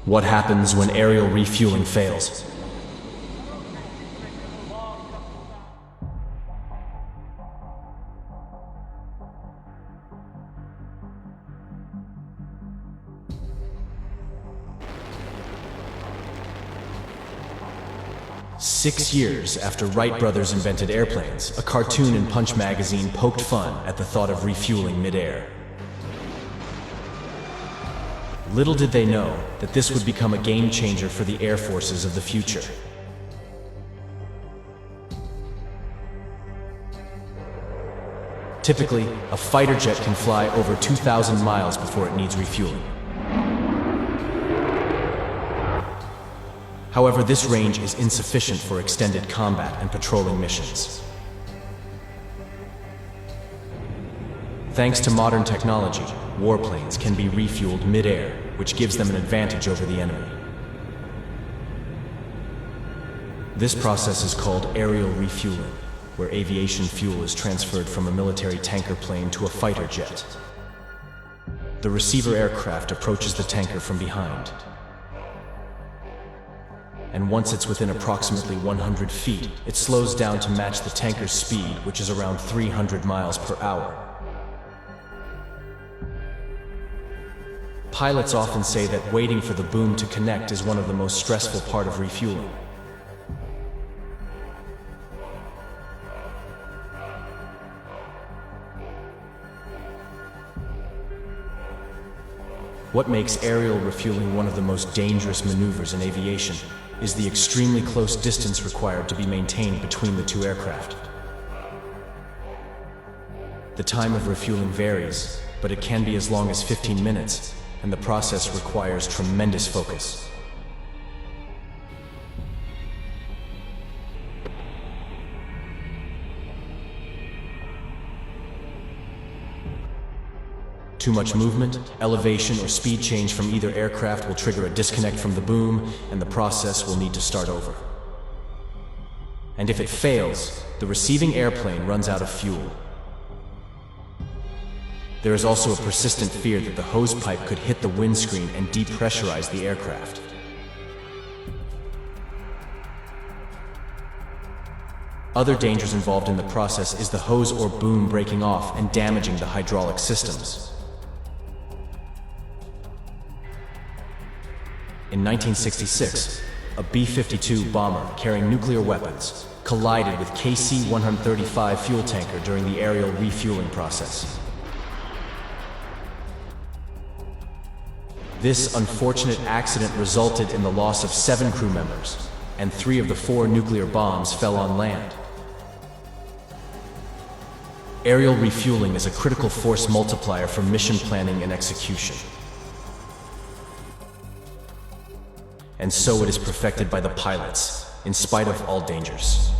What happens when aerial refueling fails? Six years after Wright brothers invented airplanes, a cartoon in Punch magazine poked fun at the thought of refueling mid-air. Little did they know that this would become a game changer for the air forces of the future. Typically, a fighter jet can fly over 2,000 miles before it needs refueling. However, this range is insufficient for extended combat and patrolling missions. Thanks to modern technology, warplanes can be refueled mid-air, which gives them an advantage over the enemy. This process is called aerial refueling, where aviation fuel is transferred from a military tanker plane to a fighter jet. The receiver aircraft approaches the tanker from behind. And once it's within approximately 100 feet, it slows down to match the tanker's speed, which is around 300 miles per hour. Pilots often say that waiting for the boom to connect is one of the most stressful part of refueling. What makes aerial refueling one of the most dangerous maneuvers in aviation is the extremely close distance required to be maintained between the two aircraft. The time of refueling varies, but it can be as long as 15 minutes, and the process requires tremendous focus. Too much movement, elevation, or speed change from either aircraft will trigger a disconnect from the boom, and the process will need to start over. And if it fails, the receiving airplane runs out of fuel. There is also a persistent fear that the hose pipe could hit the windscreen and depressurize the aircraft. Other dangers involved in the process is the hose or boom breaking off and damaging the hydraulic systems. In 1966, a B-52 bomber carrying nuclear weapons collided with KC-135 fuel tanker during the aerial refueling process. This unfortunate accident resulted in the loss of 7 crew members, and 3 of the 4 nuclear bombs fell on land. Aerial refueling is a critical force multiplier for mission planning and execution. And so it is perfected by the pilots, in spite of all dangers.